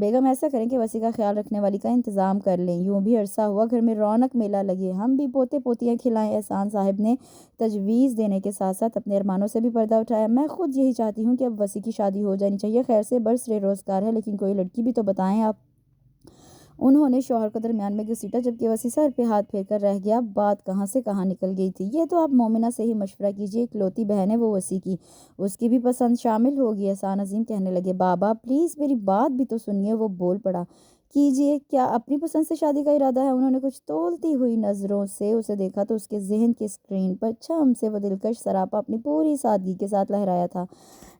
بیگم ایسا کریں کہ وسیع کا خیال رکھنے والی کا انتظام کر لیں۔ یوں بھی عرصہ ہوا گھر میں رونق میلہ لگے، ہم بھی پوتے پوتیاں کھلائیں۔ احسان صاحب نے تجویز دینے کے ساتھ ساتھ اپنے ارمانوں سے بھی پردہ اٹھایا۔ میں خود یہی چاہتی ہوں کہ اب وسیع کی شادی ہو جانی چاہیے، خیر سے برسرے روزگار ہے، لیکن کوئی لڑکی بھی تو بتائیں آپ۔ انہوں نے شوہر کو درمیان میں گھسیٹا، جبکہ وسیع سر پہ ہاتھ پھیر کر رہ گیا۔ بات کہاں سے کہاں نکل گئی تھی۔ یہ تو آپ مومنہ سے ہی مشورہ کیجیے، اکلوتی بہن ہے وہ وسیع کی، اس کی بھی پسند شامل ہوگی۔ احسان عظیم کہنے لگے، بابا پلیز میری بات بھی تو سنیے۔ وہ بول پڑا، کیجیے، کیا اپنی پسند سے شادی کا ارادہ ہے؟ انہوں نے کچھ تولتی ہوئی نظروں سے اسے دیکھا تو اس کے ذہن کی اسکرین پر چھم سے وہ دلکش سراپا اپنی پوری سادگی کے ساتھ لہرایا تھا۔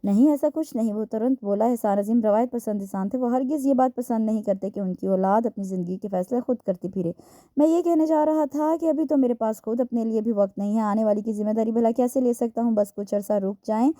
نہیں، ایسا کچھ نہیں، وہ ترنت بولا۔ احسان عظیم روایت پسند انسان تھے، وہ ہرگز یہ بات پسند نہیں کرتے کہ ان کی اولاد اپنی زندگی کے فیصلے خود کرتی پھرے۔ میں یہ کہنے جا رہا تھا کہ ابھی تو میرے پاس خود اپنے لیے بھی وقت نہیں ہے، آنے والی کی ذمہ داری بھلا کیسے لے سکتا ہوں؟ بس کچھ عرصہ رک جائیں،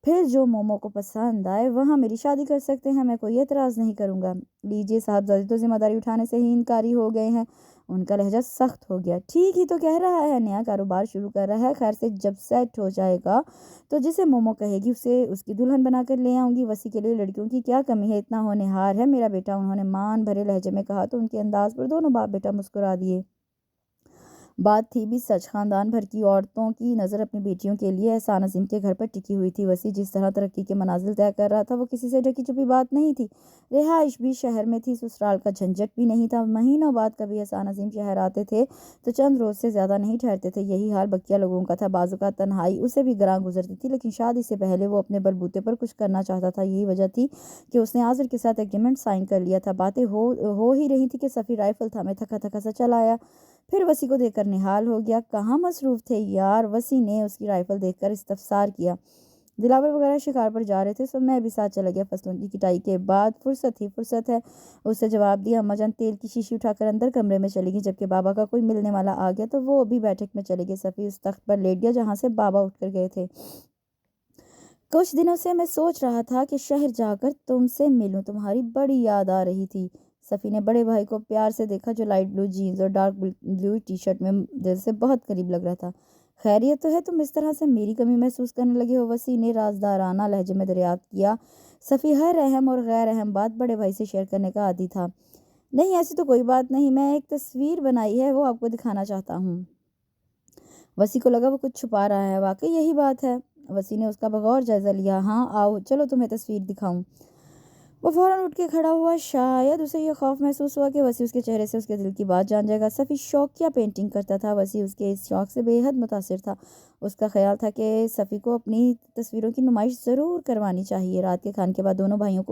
پھر جو مومو کو پسند آئے وہاں میری شادی کر سکتے ہیں، میں کوئی اعتراض نہیں کروں گا۔ لیجیے صاحبزادی تو ذمہ داری اٹھانے سے ہی انکاری ہو گئے ہیں۔ ان کا لہجہ سخت ہو گیا۔ ٹھیک ہی تو کہہ رہا ہے، نیا کاروبار شروع کر رہا ہے، خیر سے جب سیٹ ہو جائے گا تو جسے مومو کہے گی اسے اس کی دلہن بنا کر لے آؤں گی۔ وسیع کے لیے لڑکیوں کی کیا کمی ہے، اتنا ہونہار ہے میرا بیٹا، انہوں نے مان بھرے لہجے میں کہا تو ان کے انداز پر دونوں باپ بیٹا مسکرا دیے۔ بات تھی بھی سچ، خاندان بھر کی عورتوں کی نظر اپنی بیٹیوں کے لیے احسان عظیم کے گھر پر ٹکی ہوئی تھی۔ وسیع جس طرح ترقی کے منازل طے کر رہا تھا وہ کسی سے ڈھکی چھپی بات نہیں تھی۔ رہائش بھی شہر میں تھی، سسرال کا جھنجٹ بھی نہیں تھا۔ مہینوں بعد کبھی احسان عظیم شہر آتے تھے تو چند روز سے زیادہ نہیں ٹھہرتے تھے۔ یہی حال بقیہ لوگوں کا تھا۔ بعض اوقات تنہائی اسے بھی گراں گزرتی تھی، لیکن شادی سے پہلے وہ اپنے بلبوتے پر کچھ کرنا چاہتا تھا۔ یہی وجہ تھی کہ اس نے آذر کے ساتھ ایگریمنٹ سائن کر لیا تھا۔ باتیں ہو ہی رہی تھی کہ سفیر رائفل تھامے تھکا تھکا سا چل آیا، پھر وسیع کو دیکھ کر نہال ہو گیا۔ کہاں مصروف تھے یار؟ وسیع نے اس کی رائفل دیکھ کر استفسار کیا۔ دلاور وغیرہ شکار پر جا رہے تھے، سو میں بھی ساتھ چلا گیا، فصلوں کی کٹائی کے بعد فرصت ہی فرصت ہے، اس نے جواب دیا۔ اماں جان تیل کی شیشی اٹھا کر اندر کمرے میں چلی گئی، جبکہ بابا کا کوئی ملنے والا آ گیا تو وہ بھی بیٹھک میں چلے گئے۔ سفیر اس تخت پر لیٹ گیا جہاں سے بابا اٹھ کر گئے تھے۔ کچھ دنوں سے میں سوچ رہا تھا کہ شہر جا کر تم سے ملوں، تمہاری بڑی یاد آ رہی تھی۔ صفی نے بڑے بھائی کو پیار سے دیکھا جو لائٹ بلو جینز اور ڈارک بلو ٹی شرٹ میں دل سے بہت قریب لگ رہا تھا۔ خیریت تو ہے؟ تم اس طرح سے میری کمی محسوس کرنے لگے ہو؟ وسیع نے رازدارانہ لہجے میں دریافت کیا۔ صفی ہر اہم اور غیر اہم بات بڑے بھائی سے شیئر کرنے کا عادی تھا۔ نہیں ایسی تو کوئی بات نہیں، میں ایک تصویر بنائی ہے، وہ آپ کو دکھانا چاہتا ہوں۔ وسیع کو لگا وہ کچھ چھپا رہا ہے، واقعی یہی بات ہے؟ وسیع نے اس کا بغور جائزہ لیا۔ ہاں آؤ چلو تمہیں تصویر دکھاؤں۔ وہ فوراً اٹھ کے کھڑا ہوا، شاید اسے یہ خوف محسوس ہوا کہ وسیع اس کے چہرے سے اس کے دل کی بات جان جائے گا۔ صفی شوقیہ پینٹنگ کرتا تھا، وسیع اس کے اس شوق سے بے حد متاثر تھا۔ اس کا خیال تھا کہ صفی کو اپنی تصویروں کی نمائش ضرور کروانی چاہیے۔ رات کے کھانے کے بعد دونوں بھائیوں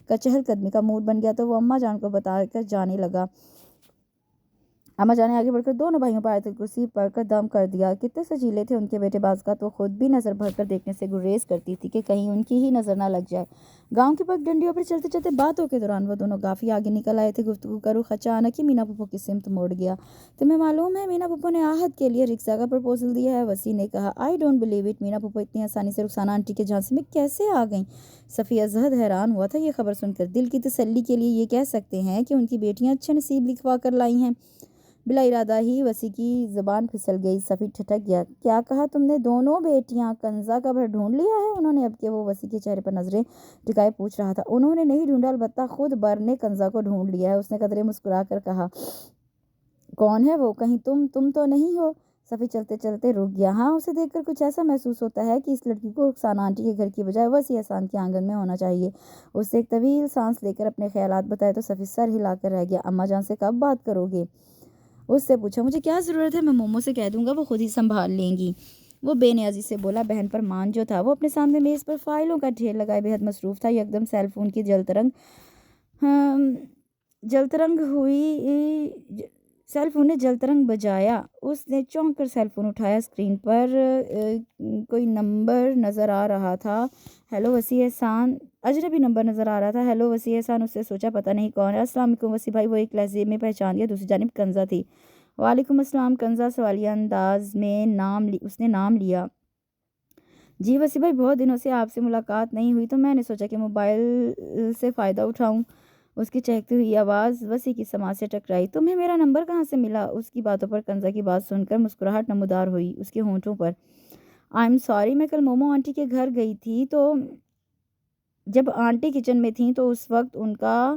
کا چہل قدمی کا موڈ بن گیا تو وہ اماں جان کو بتا کر جانے لگا۔ اماں جان نے آگے بڑھ کر دونوں بھائیوں پر آیت الکرسی پڑھ کر دم کر دیا۔ کتنے سجیلے تھے ان کے بیٹے، بعض اوقات وہ خود بھی نظر بھر کر دیکھنے سے گریز کرتی تھی کہ کہیں ان کی ہی نظر نہ لگ جائے۔ گاؤں کی پگ ڈنڈیوں پر چلتے چلتے باتوں کے دوران وہ دونوں کافی آگے نکل آئے تھے۔ گفتگو کا رخ اچانک ہی مینا پھپھو کی سمت موڑ گیا۔ تمہیں معلوم ہے مینا پھپھو نے آہت کے لیے رکسا کا پرپوزل دیا ہے؟ وسیع نے کہا۔ آئی ڈونٹ بلیو اٹ، مینا پھپھو اتنی آسانی سے رخسانہ آنٹی کے جھانسے میں کیسے آ گئیں؟ صفی ازحد حیران ہوا تھا یہ خبر سن کر۔ دل کی تسلی کے لیے یہ کہہ سکتے ہیں کہ ان کی بیٹیاں اچھے نصیب لکھوا کر لائی ہیں۔ بلا ارادہ ہی وسیع کی زبان پھسل گئی۔ صفی ٹھٹک گیا۔ کیا کہا تم نے؟ دونوں بیٹیاں؟ کنزا کا گھر ڈھونڈ لیا ہے انہوں نے؟ اب کہ وہ وسیع کے چہرے پر نظریں ٹکائے پوچھ رہا تھا۔ انہوں نے نہیں ڈھونڈا، البتہ خود بر نے کنزا کو ڈھونڈ لیا ہے، اس نے قدرے مسکرا کر کہا۔ کون ہے وہ؟ کہیں تم تو نہیں ہو؟ صفی چلتے چلتے رک گیا۔ ہاں، اسے دیکھ کر کچھ ایسا محسوس ہوتا ہے کہ اس لڑکی کو رخسانہ آنٹی کے گھر کی بجائے وسیع احسان کے آنگن میں ہونا چاہیے۔ اس نے ایک طویل سانس لے کر اپنے خیالات بتائے تو صفی سر ہلا کر رہ گیا۔ اماں جان سے کب بات کرو گے؟ اس سے پوچھا۔ مجھے کیا ضرورت ہے، میں مومو سے کہہ دوں گا، وہ خود ہی سنبھال لیں گی، وہ بے نیازی سے بولا۔ بہن پر مان جو تھا، وہ اپنے سامنے میز پر فائلوں کا ڈھیر لگائے بے حد مصروف تھا۔ یکدم سیل فون کی سیل فون نے جلترنگ بجایا۔ اس نے چونک کر سیل فون اٹھایا۔ اسکرین پر کوئی نمبر نظر آ رہا تھا۔ ہیلو وسیع احسان؟ اجنبی نمبر نظر آ رہا تھا۔ ہیلو وسیع احسان؟ اس نے سوچا پتہ نہیں کون ہے۔ السلام علیکم وسیع بھائی، وہ ایک لہجے میں پہچان گیا، دوسری جانب کنزا تھی۔ وعلیکم السلام۔ کنزا سوالیہ انداز میں اس نے نام لیا۔ جی وسیع بھائی، بہت دنوں سے آپ سے ملاقات نہیں ہوئی تو میں نے سوچا کہ موبائل سے فائدہ اٹھاؤں۔ اس کی چہکتی ہوئی آواز وسیع کی سماعت سے ٹکرائی۔ تمہیں میرا نمبر کہاں سے ملا؟ اس کی باتوں پر کنزا کی بات سن کر مسکراہٹ نمودار ہوئی اس کے ہونٹوں پر۔ آئی ایم سوری، میں کل مومو آنٹی کے گھر گئی تھی تو جب آنٹی کچن میں تھیں تو اس وقت ان کا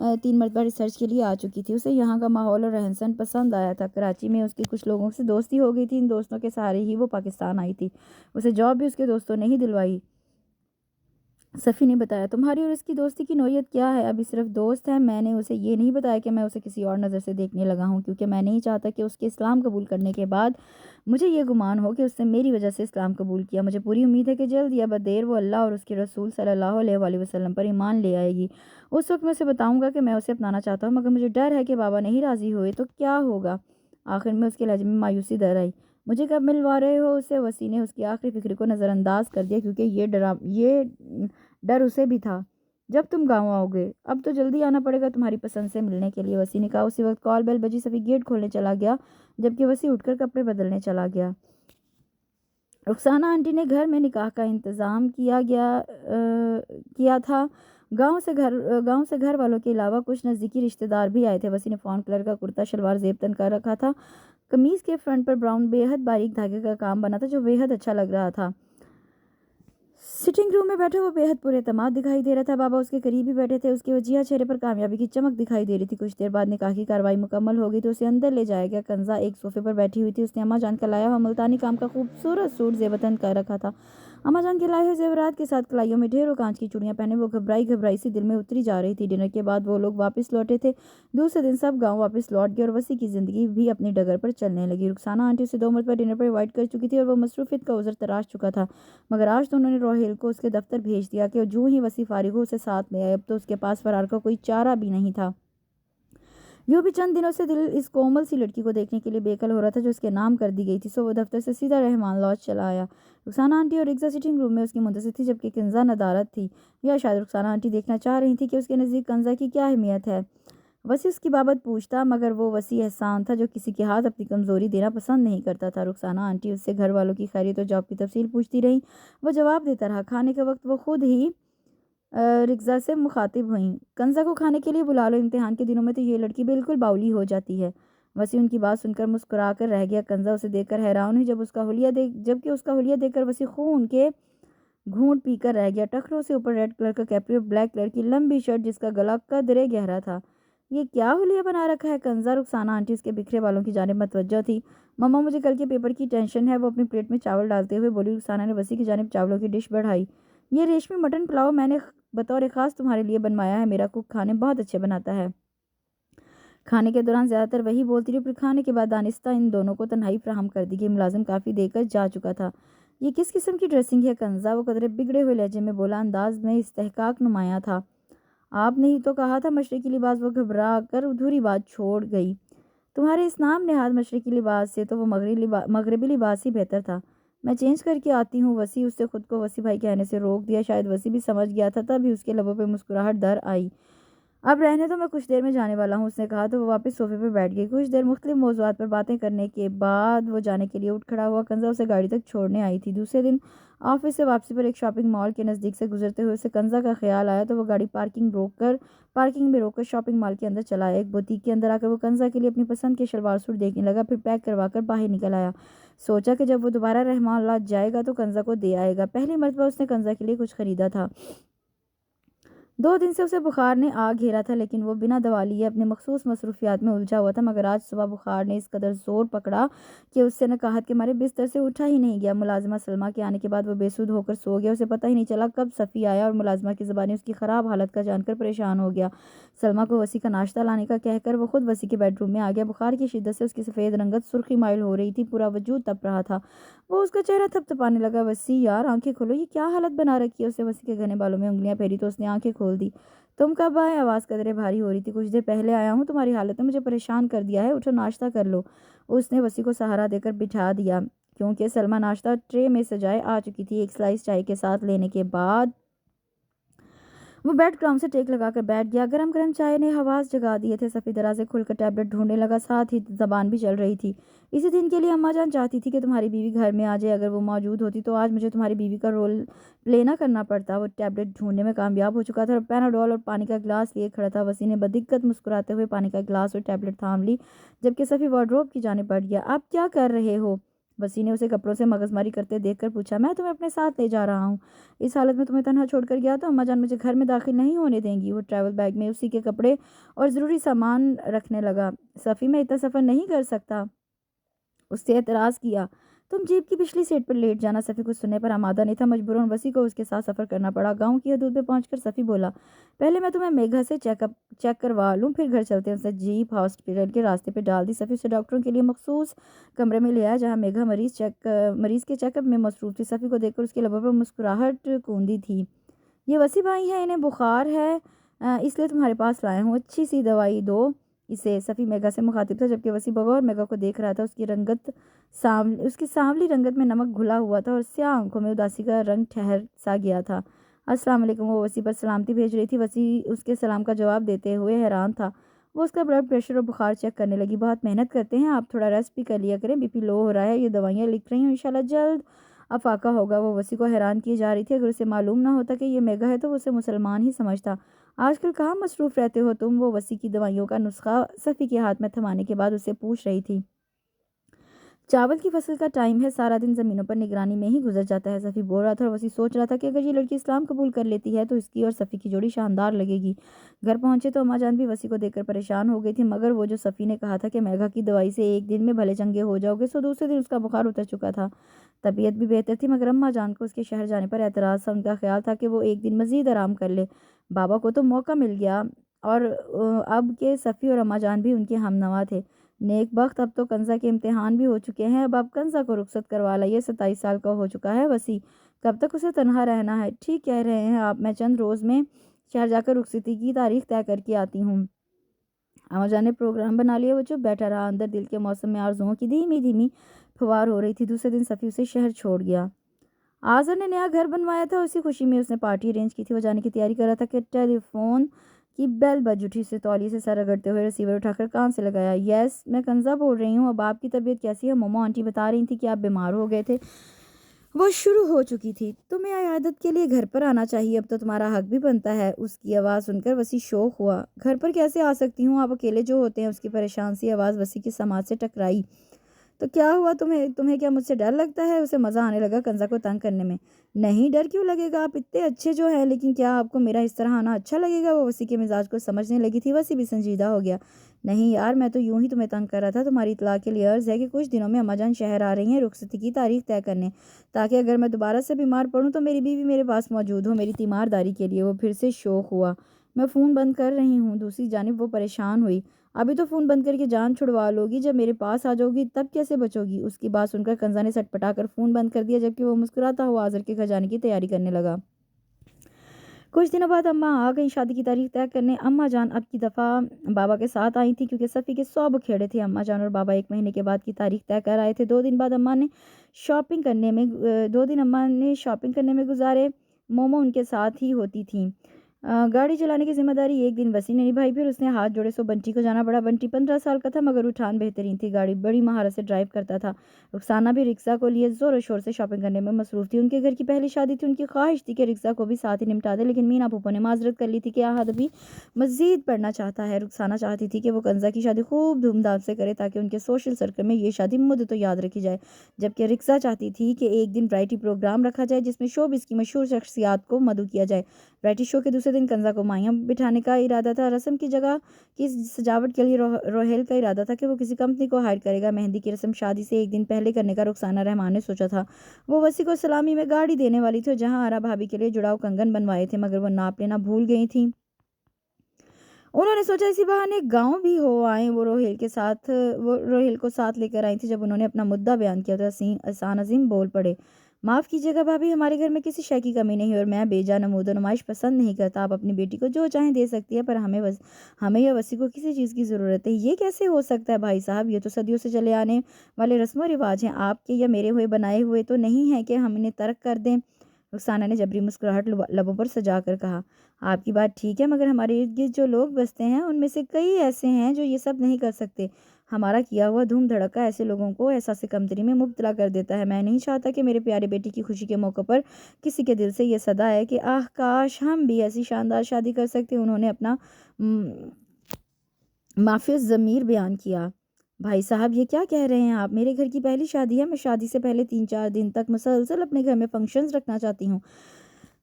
3 مرتبہ ریسرچ کے لیے آ چکی تھی. اسے یہاں کا ماحول اور رہن سہن پسند آیا تھا. کراچی میں اس کی کچھ لوگوں سے دوستی ہو گئی تھی. ان دوستوں کے سہارے ہی وہ پاکستان آئی تھی. اسے جاب بھی اس کے دوستوں نے ہی دلوائی. صفی نے بتایا. تمہاری اور اس کی دوستی کی نوعیت کیا ہے؟ ابھی صرف دوست ہے. میں نے اسے یہ نہیں بتایا کہ میں اسے کسی اور نظر سے دیکھنے لگا ہوں، کیونکہ میں نہیں چاہتا کہ اس کے اسلام قبول کرنے کے بعد مجھے یہ گمان ہو کہ اس نے میری وجہ سے اسلام قبول کیا. مجھے پوری امید ہے کہ جلد یا بدیر وہ اللہ اور اس کے رسول صلی اللہ علیہ وآلہ وسلم پر ایمان لے آئے گی. اس وقت میں اسے بتاؤں گا کہ میں اسے اپنانا چاہتا ہوں، مگر مجھے ڈر ہے کہ بابا نہیں راضی ہوئے تو کیا ہوگا. آخر میں اس کے لہجے میں مایوسی در آئی. مجھے کب ملوا رہے ہو اسے؟ وسیع نے اس کی آخری فکر کو نظر انداز کر دیا، کیونکہ یہ ڈر اسے بھی تھا. جب تم گاؤں آؤ گے. اب تو جلدی آنا پڑے گا تمہاری پسند سے ملنے کے لیے، وسیع نے کہا. اسی وقت کال بیل بجی. صفی گیٹ کھولنے چلا گیا جبکہ وسیع اٹھ کر کپڑے بدلنے چلا گیا. رخسانہ آنٹی نے گھر میں نکاح کا انتظام کیا تھا. گاؤں سے گھر والوں کے علاوہ کچھ نزدیکی رشتہ دار بھی آئے تھے. وسیع نے فون کلر کا کرتا شلوار زیب تن کر رکھا تھا. قمیض کے فرنٹ پر براؤن بے حد باریک دھاگے کا کام بنا تھا جو بے حد اچھا لگ رہا تھا. سٹنگ روم میں بیٹھا وہ بے حد پر اعتماد دکھائی دے رہا تھا. بابا اس کے قریب ہی بیٹھے تھے. اس کے وجیہہ چہرے پر کامیابی کی چمک دکھائی دے رہی تھی. کچھ دیر بعد نکاح کی کارروائی مکمل ہو گئی تو اسے اندر لے جایا گیا. کنزا ایک صوفے پر بیٹھی ہوئی تھی. اس نے اماں جان کا لایا ہوا ملتانی کام کا خوبصورت سوٹ زیبتن کر رکھا تھا. اماں جان کے لائے ہوئے زیورات کے ساتھ کلائیوں میں ڈھیروں کانچ کی چوڑیاں پہنے وہ گھبرائی سی دل میں اتری جا رہی تھی. ڈنر کے بعد وہ لوگ واپس لوٹے تھے. دوسرے دن سب گاؤں واپس لوٹ گئے اور وسیع کی زندگی بھی اپنی ڈگر پر چلنے لگی. رخسانہ آنٹی اسے 2 مرتبہ ڈنر پر انوائٹ کر چکی تھی اور وہ مصروفیت کا عذر تراش چکا تھا، مگر آج تو انہوں نے روہیل کو اس کے دفتر بھیج دیا کہ جو ہی وسیع فارغ ہو اسے ساتھ لے آئے. اب تو اس کے پاس فرار کا کوئی چارہ بھی نہیں تھا. یوں بھی چند دنوں سے دل اس کومل سی لڑکی کو دیکھنے کے لیے بےقل ہو رہا تھا جو اس کے نام کر دی گئی تھی. سو وہ دفتر سے سیدھا رحمان لاج چلا آیا. رخسانہ آنٹی اور رگزا سٹنگ روم میں اس کی منتظر تھی، جبکہ کنزا ندارت تھی. یا شاید رخسانہ آنٹی دیکھنا چاہ رہی تھی کہ اس کے نزدیک کنزا کی کیا اہمیت ہے. وسیع اس کی بابت پوچھتا، مگر وہ وسیع احسان تھا جو کسی کے ہاتھ اپنی کمزوری دینا پسند نہیں کرتا تھا. رخسانہ آنٹی اس سے گھر والوں کی خیریت اور جاب کی تفصیل پوچھتی رہی. وہ جواب دیتا رہا. کھانے کے وقت وہ خود ہی رگزا سے مخاطب ہوئیں. کنزا کو کھانے کے لیے بلا لو. امتحان کے دنوں میں تو یہ لڑکی بالکل باولی ہو جاتی ہے. وسیع ان کی بات سن کر مسکرا کر رہ گیا. کنزا اسے دیکھ کر حیران ہوئی جبکہ اس کا حلیہ دیکھ کر وسیع خون کے گھونٹ پی کر رہ گیا. ٹخنوں سے اوپر ریڈ کلر کا کیپری اور بلیک کلر کی لمبی شرٹ جس کا گلا قدرے گہرا تھا. یہ کیا حلیہ بنا رکھا ہے کنزا؟ رخسانہ آنٹی اس کے بکھرے بالوں کی جانب متوجہ تھی. مما مجھے کل کے پیپر کی ٹینشن ہے، وہ اپنی پلیٹ میں چاول ڈالتے ہوئے بولی. رخسانہ نے وسیع کی جانب چاولوں کی ڈش بڑھائی. یہ ریشمی مٹن پلاؤ میں نے بطور خاص تمہارے لیے بنوایا ہے. میرا کوک کھانے بہت اچھے بناتا ہے. کھانے کے دوران زیادہ تر وہی بولتی رہی. پھر کھانے کے بعد دانستہ ان دونوں کو تنہائی فراہم کر دی گئی. ملازم کافی دے کر جا چکا تھا. یہ کس قسم کی ڈریسنگ ہے کنزا؟ وہ قدرے بگڑے ہوئے لہجے میں بولا. انداز میں استحقاق نمایاں تھا. آپ نے ہی تو کہا تھا مشرقی لباس. وہ گھبرا کر ادھوری بات چھوڑ گئی. تمہارے اس نام نہاد مشرقی لباس سے تو وہ مغربی لباس ہی بہتر تھا. میں چینج کر کے آتی ہوں. وسیع اس سے خود کو وسیع بھائی کہنے سے روک دیا. شاید وسیع بھی سمجھ گیا تھا، تب ہی اس کے لبوں پہ مسکراہٹ در آئی. اب رہنے دو، میں کچھ دیر میں جانے والا ہوں اس نے کہا تو وہ واپس صوفے پہ بیٹھ گئی. کچھ دیر مختلف موضوعات پر باتیں کرنے کے بعد وہ جانے کے لیے اٹھ کھڑا ہوا. کنزا اسے گاڑی تک چھوڑنے آئی تھی. دوسرے دن آفس سے واپسی پر ایک شاپنگ مال کے نزدیک سے گزرتے ہوئے اسے کنزا کا خیال آیا تو وہ گاڑی پارکنگ میں روک کر شاپنگ مال کے اندر چلا آیا. ایک بوتیک کے اندر آ کر وہ کنزا کے لیے اپنی پسند کے شلوار سوٹ دیکھنے لگا. پھر پیک کروا کر باہر نکل آیا. سوچا کہ جب وہ دوبارہ رحمان لاج جائے گا تو کنزا کو دے آئے گا. پہلی مرتبہ اس نے کنزا کے لیے کچھ خریدا تھا. 2 دن سے اسے بخار نے آ گھیرا تھا، لیکن وہ بنا دوا لیے اپنے مخصوص مصروفیات میں الجھا ہوا تھا. مگر آج صبح بخار نے اس قدر زور پکڑا کہ اس سے نقاہت کے مارے بستر سے اٹھا ہی نہیں گیا. ملازمہ سلمہ کے آنے کے بعد وہ بے سود ہو کر سو گیا. اسے پتہ ہی نہیں چلا کب صفی آیا اور ملازمہ کی زبانی اس کی خراب حالت کا جان کر پریشان ہو گیا. سلمہ کو وسیع کا ناشتہ لانے کا کہہ کر وہ خود وسیع کے بیڈ روم میں آ گیا. بخار کی شدت سے اس کی سفید رنگت سرخی مائل ہو رہی تھی. پورا وجود تپ رہا تھا. وہ اس کا چہرہ تھپتھپانے لگا. وسیع یار آنکھیں کھولو، یہ کیا حالت بنا رکھی ہے؟ اسے وسیع کے گھنے بالوں میں انگلیاں پھیری تو اس نے آنکھیں کھول دی. تم کب آئے؟ آواز قدرے بھاری ہو رہی تھی. کچھ دیر پہلے آیا ہوں. تمہاری حالت نے مجھے پریشان کر دیا ہے. اٹھو ناشتہ کر لو. اس نے وسیع کو سہارا دے کر بٹھا دیا. کیونکہ سلمہ ناشتہ ٹرے میں سجائے آ چکی تھی. ایک سلائس چائے کے ساتھ لینے کے بعد وہ بیڈ گراؤنڈ سے ٹیک لگا کر بیٹھ گیا. گرم گرم چائے نے حواس جگا دیے تھے. صفی دروازے کھول کر ٹیبلٹ ڈھونڈنے لگا. ساتھ ہی زبان بھی چل رہی تھی. اسی دن کے لیے اماں جان چاہتی تھی کہ تمہاری بیوی گھر میں آ جائے. اگر وہ موجود ہوتی تو آج مجھے تمہاری بیوی کا رول پلے نہ کرنا پڑتا. وہ ٹیبلٹ ڈھونڈنے میں کامیاب ہو چکا تھا اور پیناڈول اور پانی کا گلاس لیے کھڑا تھا. وسیع نے بدقت مسکراتے ہوئے پانی کا گلاس اور ٹیبلٹ تھام لی جبکہ صفی وارڈروب کی جانب بڑھ گیا. آپ کیا کر رہے ہو؟ وسیع نے اسے کپڑوں سے مغزماری کرتے دیکھ کر پوچھا، میں تمہیں اپنے ساتھ لے جا رہا ہوں، اس حالت میں تمہیں تنہا چھوڑ کر گیا تو اماں جان مجھے گھر میں داخل نہیں ہونے دیں گی۔ وہ ٹریول بیگ میں اسی کے کپڑے اور ضروری سامان رکھنے لگا۔ صفی میں اتنا سفر نہیں کر سکتا، اس سے اعتراض کیا، تم جیپ کی پچھلی سیٹ پر لیٹ جانا۔ صفی کچھ سننے پر آمادہ نہیں تھا، مجبوراً وسیع کو اس کے ساتھ سفر کرنا پڑا۔ گاؤں کی حدود پہ پہنچ کر صفی بولا، پہلے میں تمہیں میگھا سے چیک کروا لوں، پھر گھر چلتے ہیں۔ اسے جیپ ہاسپٹل کے راستے پہ ڈال دی۔ صفی اسے ڈاکٹروں کے لیے مخصوص کمرے میں لے آیا جہاں میگھا مریض کے چیک اپ میں مصروف تھی۔ صفی کو دیکھ کر اس کے لبوں پر مسکراہٹ کوندی تھی۔ یہ وسیع بھائی ہیں، انہیں بخار ہے اس لیے تمہارے پاس لائے ہوں، اچھی سی دوائی دو اسے۔ صفی میگھا سے مخاطب تھا جبکہ وسیع بغور میگھا کو دیکھ رہا تھا۔ اس کی سانولی رنگت میں نمک گھلا ہوا تھا اور سیاہ آنکھوں میں اداسی کا رنگ ٹھہر سا گیا تھا۔ السلام علیکم، وہ وسیع پر سلامتی بھیج رہی تھی۔ وسیع اس کے سلام کا جواب دیتے ہوئے حیران تھا۔ وہ اس کا بلڈ پریشر اور بخار چیک کرنے لگی۔ بہت محنت کرتے ہیں آپ، تھوڑا ریسٹ بھی کر لیا کریں، بی پی لو ہو رہا ہے، یہ دوائیاں لکھ رہی ہوں، انشاءاللہ جلد افاقہ ہوگا۔ وہ وسیع کو حیران کیے جا رہی تھی۔ اگر اسے معلوم نہ ہوتا کہ یہ میگھا ہے تو وہ اسے مسلمان ہی سمجھتا۔ آج کل کہاں مصروف رہتے ہو تم؟ وہ وسیع کی دوائیوں کا نسخہ صفی کے ہاتھ میں تھمانے کے بعد اسے پوچھ رہی تھی۔ چاول کی فصل کا ٹائم ہے، سارا دن زمینوں پر نگرانی میں ہی گزر جاتا ہے، صفی بول رہا تھا اور وسیع سوچ رہا تھا کہ اگر یہ لڑکی اسلام قبول کر لیتی ہے تو اس کی اور صفی کی جوڑی شاندار لگے گی۔ گھر پہنچے تو اماں جان بھی وسیع کو دیکھ کر پریشان ہو گئی تھی، مگر وہ جو صفی نے کہا تھا کہ میگھا کی دوائی سے ایک دن میں بھلے چنگے ہو جاؤ گے، سو دوسرے دن اس کا بخار اتر چکا تھا، طبیعت بھی بہتر تھی، مگر اماں جان کو اس کے شہر جانے پر اعتراض تھا۔ ان کا خیال تھا کہ وہ ایک دن مزید آرام کر لے۔ بابا کو تو موقع مل گیا اور اب کہ صفی اور اماں جان بھی ان کے ہم نوا تھے۔ نیک بخت، اب تو کنزا کے امتحان بھی ہو چکے ہیں، اب آپ کنزا کو رخصت کروا لائیے، 27 سال کا ہو چکا ہے وسیع، کب تک اسے تنہا رہنا ہے؟ ٹھیک کہہ رہے ہیں آپ، میں چند روز میں شہر جا کر رخصتی کی تاریخ طے کر کے آتی ہوں۔ اماں جان نے پروگرام بنا لیا۔ وہ چپ بیٹھا رہا، اندر دل کے موسم میں آرزوؤں کی دھیمی دھیمی پھوار ہو رہی تھی۔ دوسرے دن صفی اسے شہر چھوڑ گیا۔ آذر نے نیا گھر بنوایا تھا، اسی خوشی میں اس نے پارٹی ارینج کی تھی۔ وہ جانے کی تیاری کر رہا تھا کہ ٹیلی فون کی بیل بج اٹھی۔ اسے تولیے سے سر رگڑتے ہوئے ریسیور اٹھا کر کان سے لگایا۔ یس، میں کنزا بول رہی ہوں، اب آپ کی طبیعت کیسی ہے؟ مومو آنٹی بتا رہی تھی کہ آپ بیمار ہو گئے تھے۔ وہ شروع ہو چکی تھی، تمہیں عیادت کے لیے گھر پر آنا چاہیے، اب تو تمہارا حق بھی بنتا ہے۔ اس کی آواز سن کر وسیع شوق ہوا۔ گھر پر کیسے آ سکتی ہوں؟ آپ اکیلے جو ہوتے ہیں؟ اس کی پریشان سی آواز وسیع کی سماعت سے ٹکرائی۔ تو کیا ہوا؟ تمہیں کیا مجھ سے ڈر لگتا ہے؟ اسے مزہ آنے لگا کنزا کو تنگ کرنے میں۔ نہیں، ڈر کیوں لگے گا، آپ اتنے اچھے جو ہیں، لیکن کیا آپ کو میرا اس طرح آنا اچھا لگے گا؟ وہ وسیع کے مزاج کو سمجھنے لگی تھی۔ وسیع بھی سنجیدہ ہو گیا۔ نہیں یار، میں تو یوں ہی تمہیں تنگ کر رہا تھا، تمہاری اطلاع کے لیے عرض ہے کہ کچھ دنوں میں اماں جان شہر آ رہی ہیں رخصتی کی تاریخ طے کرنے، تاکہ اگر میں دوبارہ سے بیمار پڑوں تو میری بیوی میرے پاس موجود ہو میری تیمارداری کے لیے۔ وہ پھر سے شوق ہوا۔ میں فون بند کر رہی ہوں۔ دوسری جانب وہ پریشان ہوئی۔ ابھی تو فون بند کر کے جان چھڑوا لو گی، جب میرے پاس آ جاؤ گی تب کیسے بچو گی؟ اس کی بات سن کر کنزا نے سٹ پٹا کر فون بند کر دیا، جبکہ وہ مسکراتا ہوا آذر کے گھر جانے کی تیاری کرنے لگا۔ کچھ دنوں بعد اماں آ گئیں شادی کی تاریخ طے کرنے۔ اماں جان اب کی دفعہ بابا کے ساتھ آئی تھیں کیونکہ صفی کے 100 بکھیڑے تھے۔ اماں جان اور بابا 1 مہینے کے بعد کی تاریخ طے کر آئے تھے۔ 2 دن اماں نے شاپنگ کرنے میں گزارے۔ مومو ان کے ساتھ ہی ہوتی تھیں۔ گاڑی چلانے کی ذمہ داری ایک دن وسیع نے نبھائی، پھر اس نے ہاتھ جوڑے سو بنٹی کو جانا پڑا۔ بنٹی 15 سال کا تھا مگر اٹھان بہترین تھی، گاڑی بڑی مہارت سے ڈرائیو کرتا تھا۔ رخسانہ بھی رکشا کو لیے زور و شور سے شاپنگ کرنے میں مصروف تھی۔ ان کے گھر کی پہلی شادی تھی، ان کی خواہش تھی کہ رکشا کو بھی ساتھ ہی نمٹا دے، لیکن مینا پھوپھو نے معذرت کر لی تھی کہ احد ابھی مزید پڑھنا چاہتا ہے۔ رخسانہ چاہتی تھی کہ وہ کنزا کی شادی خوب دھوم دھام سے کرے تاکہ ان کے سوشل سرکل میں یہ شادی مدتوں یاد رکھی جائے، جبکہ رکشا چاہتی تھی کہ ایک دن ورائٹی پروگرام رکھا جائے جس میں شوبز کی مشہور شخصیات کو مدعو کیا جائے۔ ورائٹی شو کے دوسرے دن کنزا کو مائیاں بٹھانے کا ارادہ تھا۔ رسم کی جگہ کی سجاوٹ کے لیے روہیل کا ارادہ تھا کہ وہ کسی کمپنی کو ہائر کرے گا۔ مہندی کی رسم شادی سے ایک دن پہلے کرنے کا رخسانہ رحمان نے سوچا تھا۔ وہ وسیع کو سلامی میں گاڑی دینے والی تھی اور جہاں آرا بھابی کے لیے جڑاؤ کنگن بنوائے تھے مگر وہ ناپ لینا بھول گئی تھیں۔ انہوں نے سوچا اسی بہانے گاؤں بھی ہو آئیں۔ وہ روہیل کو ساتھ لے کر آئی تھی۔ جب انہوں نے اپنا مدعا بیان کیا تو احسان عظیم بول پڑے، معاف کیجیے گا بھابی، ہمارے گھر میں کسی شے کی کمی نہیں اور میں بے جا نمود و نمائش پسند نہیں کرتا۔ آپ اپنی بیٹی کو جو چاہیں دے سکتی ہے، پر ہمیں یا وسیع کو کسی چیز کی ضرورت ہے۔ یہ کیسے ہو سکتا ہے بھائی صاحب؟ یہ تو صدیوں سے چلے آنے والے رسم و رواج ہیں، آپ کے یا میرے ہوئے بنائے ہوئے تو نہیں ہیں کہ ہم انہیں ترک کر دیں۔ رخسانہ نے جبری مسکراہٹ لبوں پر سجا کر کہا، آپ کی بات ٹھیک ہے، مگر ہمارے ارد گرد جو لوگ بستے ہیں ان میں سے کئی ایسے ہیں جو یہ سب نہیں کر سکتے۔ ہمارا کیا ہوا دھوم دھڑکا ایسے لوگوں کو احساس کمتری میں مبتلا کر دیتا ہے۔ میں نہیں چاہتا کہ میرے پیارے بیٹی کی خوشی کے موقع پر کسی کے دل سے یہ صدا ہے کہ آہ کاش ہم بھی ایسی شاندار شادی کر سکتے۔ انہوں نے اپنا معافی الضمیر بیان کیا۔ بھائی صاحب یہ کیا کہہ رہے ہیں آپ؟ میرے گھر کی پہلی شادی ہے، میں شادی سے پہلے 3-4 دن تک مسلسل اپنے گھر میں فنکشنز رکھنا چاہتی ہوں۔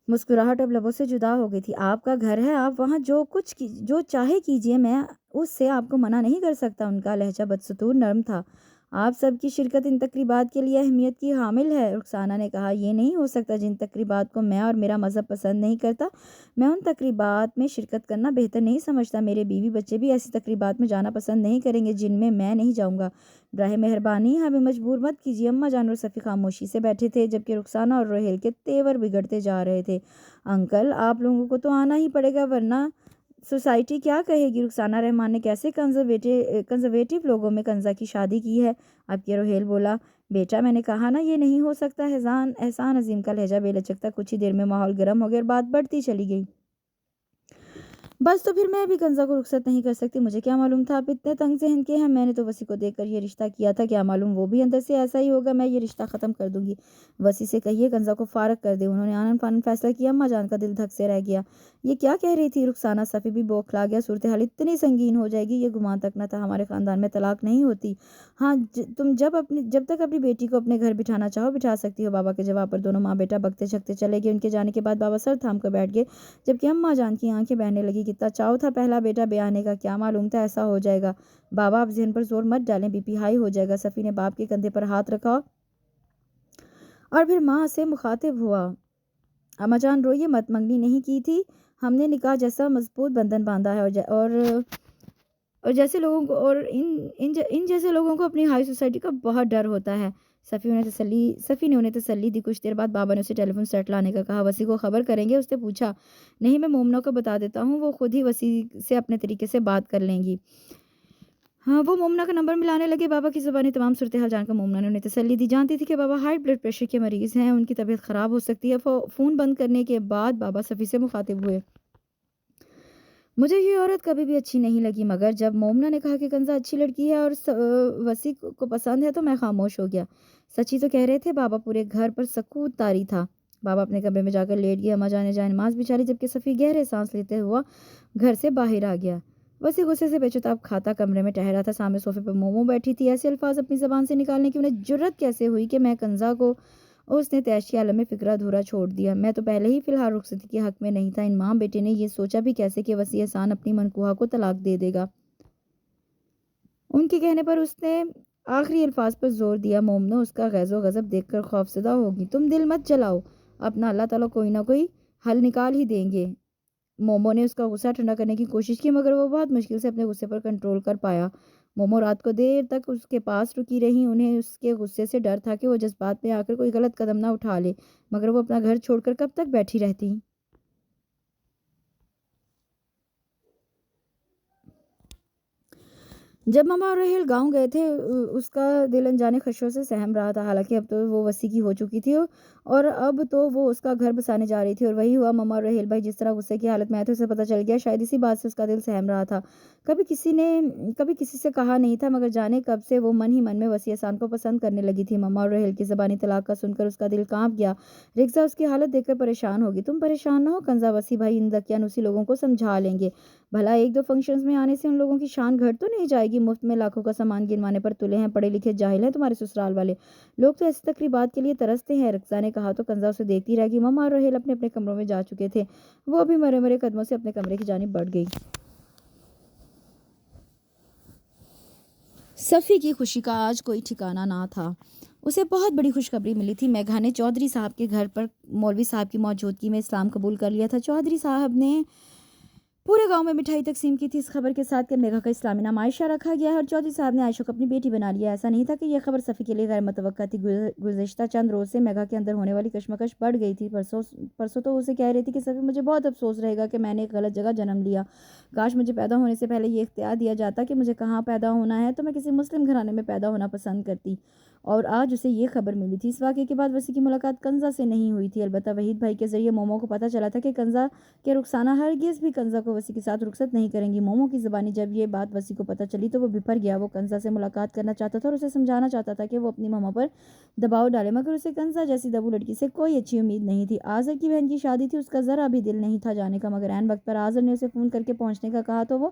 مسکراہٹ اب لبوں سے جدا ہو گئی تھی۔ آپ کا گھر ہے، آپ وہاں جو چاہے کیجیے، میں اس سے آپ کو منع نہیں کر سکتا۔ ان کا لہجہ بدستور نرم تھا۔ آپ سب کی شرکت ان تقریبات کے لیے اہمیت کی حامل ہے، رخسانہ نے کہا۔ یہ نہیں ہو سکتا، جن تقریبات کو میں اور میرا مذہب پسند نہیں کرتا، میں ان تقریبات میں شرکت کرنا بہتر نہیں سمجھتا۔ میرے بیوی بچے بھی ایسی تقریبات میں جانا پسند نہیں کریں گے جن میں نہیں جاؤں گا۔ براہ مہربانی ہمیں مجبور مت کیجیے۔ اماں جان اور صفی خاموشی سے بیٹھے تھے جبکہ رخسانہ اور روہیل کے تیور بگڑتے جا رہے تھے۔ انکل آپ لوگوں کو تو آنا ہی پڑے گا ورنہ سوسائٹی کیا کہے گی؟ رخسانہ رحمان نے کیسے کنزرویٹو لوگوں میں کنزا کی شادی کی ہے؟ اب کیا؟ روہیل بولا۔ بیٹا میں نے کہا نا یہ نہیں ہو سکتا۔ احسان عظیم کا لہجہ بے لچک تھا۔ کچھ ہی دیر میں ماحول گرم ہو گیا اور بات بڑھتی چلی گئی۔ بس تو پھر میں بھی کنزا کو رخصت نہیں کر سکتی۔ مجھے کیا معلوم تھا آپ اتنے تنگ ذہن کے ہیں؟ میں نے تو وسی کو دیکھ کر یہ رشتہ کیا تھا، کیا معلوم وہ بھی اندر سے ایسا ہی ہوگا۔ میں یہ رشتہ ختم کر دوں گی۔ وسی سے کہیے کنزا کو فارغ کر دے۔ انہوں نے آنن فانن فیصلہ کیا۔ اماں جان کا دل دھک سے رہ گیا۔ یہ کیا کہہ رہی تھی رخسانہ؟ صفی بھی بوکھلا گیا۔ صورتحال اتنی سنگین ہو جائے گی یہ گمان تک نہ تھا۔ ہمارے خاندان میں طلاق نہیں ہوتی۔ ہاں تم جب تک اپنی بیٹی کو اپنے گھر بٹھانا چاہو بٹھا سکتی ہو۔ بابا کے جواب پر دونوں ماں بیٹا بکتے چھکتے چلے گئے۔ ان کے جانے کے بعد بابا سر تھام کر بیٹھ گئے جبکہ اماں جان کی آنکھیں بہنے لگی۔ کتنا چاؤ تھا پہلا بیٹا بیانے کا، کیا معلوم تھا ایسا ہو جائے گا؟ بابا آپ ذہن پر زور مت ڈالیں، بی پی ہائی ہو جائے گا۔ صفی نے باپ کے کندھے پر ہاتھ رکھا اور پھر ماں سے مخاطب ہوا۔ اماں جان روئیے مت، منگنی نہیں کی تھی ہم نے، نکاح جیسا مضبوط بندھن باندھا ہے اور جیسے لوگوں کو اور ان جیسے لوگوں کو اپنی ہائی سوسائٹی کا بہت ڈر ہوتا ہے۔ صفی نے انہیں تسلی دی۔ کچھ دیر بعد بابا نے اسے ٹیلی فون سیٹ لانے کا کہا۔ وسی کو خبر کریں گے؟ اس نے پوچھا۔ نہیں میں مومنہ کو بتا دیتا ہوں، وہ خود ہی وسی سے اپنے طریقے سے بات کر لیں گی۔ ہاں وہ مومنہ کا نمبر ملانے لگے۔ بابا کی زبانی تمام صورتحال جان کر مومنہ نے انہیں تسلی دی۔ جانتی تھی کہ بابا ہائی بلڈ پریشر کے مریض ہیں، ان کی طبیعت خراب ہو سکتی ہے۔ فون بند کرنے کے بعد بابا صفی سے مخاطب ہوئے۔ مجھے یہ عورت کبھی بھی اچھی نہیں لگی، مگر جب مومنہ نے کہا کہ کنزا اچھی لڑکی ہے اور وسی کو پسند ہے تو میں خاموش ہو گیا۔ سچی تو کہہ رہے تھے بابا۔ پورے گھر پر سکوت طاری تھا۔ بابا اپنے کمرے میں جا کر لیٹ گیا۔ اماں جان نے جائے نماز بچھا لی جبکہ صفی گہرے سانس لیتے ہوا گھر سے باہر آ گیا۔ وسی غصے سے بے چتاب کھاتا کمرے میں ٹہرا تھا۔ سامنے صوفے پر مومو بیٹھی تھی۔ ایسے الفاظ اپنی زبان سے نکالنے کی انہیں جرأت کیسے ہوئی کہ میں کنزا کو؟ اس نے تیش عالم میں فکرہ دھورا چھوڑ دیا۔ میں تو پہلے ہی فی الحال رخصتی کے حق میں نہیں تھا۔ ان ماں بیٹے نے یہ سوچا بھی کیسے کہ وسی احسان اپنی منکوہہ کو طلاق دے دے گا؟ ان کے کہنے پر اس نے آخری الفاظ پر زور دیا۔ مومنو اس کا غیظ و غضب دیکھ کر خوفزدہ ہوگی۔ تم دل مت جلاؤ، اپنا اللہ تعالیٰ کوئی نہ کوئی حل نکال ہی دیں گے۔ مومو نے اس کا غصہ ٹھنڈا کرنے کی کوشش کی مگر وہ بہت مشکل سے اپنے غصے پر کنٹرول کر پایا۔ مومو رات کو دیر تک اس کے پاس رکی رہی۔ انہیں اس کے غصے سے ڈر تھا کہ وہ جذبات میں آ کر کوئی غلط قدم نہ اٹھا لے، مگر وہ اپنا گھر چھوڑ کر کب تک بیٹھی رہتی؟ جب ماما اور روہیل گاؤں گئے تھے اس کا دل انجانے خشوں سے سہم رہا تھا۔ حالانکہ اب تو وہ وسی کی ہو چکی تھی اور اب تو وہ اس کا گھر بسانے جا رہی تھی، اور وہی ہوا۔ ماما اور روہیل بھائی جس طرح غصے کی حالت میں آئے تھے اسے پتہ چل گیا، شاید اسی بات سے اس کا دل سہم رہا تھا۔ کبھی کسی سے کہا نہیں تھا مگر جانے کب سے وہ من ہی من میں وسی احسان کو پسند کرنے لگی تھی۔ ماما اور روہیل کی زبانی طلاق کا سن کر اس کا دل کانپ گیا۔ رکزا اس کی حالت دیکھ کر پریشان ہوگی۔ تم پریشان نہ ہو کنزا، وسی بھائی ان دقیانوسی لوگوں کو سمجھا لیں گے۔ بھلا ایک دو فنکشنز میں آنے سے ان لوگوں کی شان گھٹ تو نہیں جائے گی؟ مفت میں لاکھوں کا سامان گنوانے پر تلے ہیں، پڑھے لکھے جاہل ہیں تمہارے سسرال والے لوگ تو ایسی تقریبات کے لیے ترستے ہیں۔ رکزا نے کہا تو کنزا اسے دیکھتی رہ گئی۔ ماما اور روہیل اپنے اپنے کمروں میں جا چکے تھے۔ وہ ابھی مرے مرے قدموں سے اپنے کمرے کی جانب بڑھ گئی۔ صفی کی خوشی کا آج کوئی ٹھکانہ نہ تھا۔ اسے بہت بڑی خوشخبری ملی تھی۔ میگھا نے چودھری صاحب کے گھر پر مولوی صاحب کی موجودگی میں اسلام قبول کر لیا تھا۔ چودھری صاحب نے پورے گاؤں میں مٹھائی تقسیم کی تھی اس خبر کے ساتھ کہ میگھا کا اسلامی نام عائشہ رکھا گیا ہے اور چودھری صاحب نے عائشہ کو اپنی بیٹی بنا لیا۔ ایسا نہیں تھا کہ یہ خبر صفی کے لیے غیر متوقع تھی۔ گزشتہ چند روز سے میگھا کے اندر ہونے والی کشمکش بڑھ گئی تھی۔ پرسوں تو اسے کہہ رہی تھی کہ صفی مجھے بہت افسوس رہے گا کہ میں نے ایک غلط جگہ جنم لیا۔ کاش مجھے پیدا ہونے سے پہلے یہ اختیار دیا جاتا کہ مجھے کہاں پیدا ہونا ہے، تو میں کسی مسلم گھرانے میں پیدا ہونا پسند کرتی۔ اور آج اسے یہ خبر ملی تھی۔ اس واقعے کے بعد وسی کی ملاقات کنزا سے نہیں ہوئی تھی، البتہ وحید بھائی کے ذریعے مومو کو پتہ چلا تھا کہ رخسانہ ہرگز بھی کنزا کو وسی کے ساتھ رخصت نہیں کریں گی۔ مومو کی زبانی جب یہ بات وسی کو پتہ چلی تو وہ بھر گیا۔ وہ کنزا سے ملاقات کرنا چاہتا تھا اور اسے سمجھانا چاہتا تھا کہ وہ اپنی ماما پر دباؤ ڈالے، مگر اسے کنزا جیسی دبو لڑکی سے کوئی اچھی امید نہیں تھی۔ آذر کی بہن کی شادی تھی، اس کا ذرا بھی دل نہیں تھا جانے کا، مگر عین وقت پر آذر نے اسے فون کر کے پہنچنے کا کہا تو وہ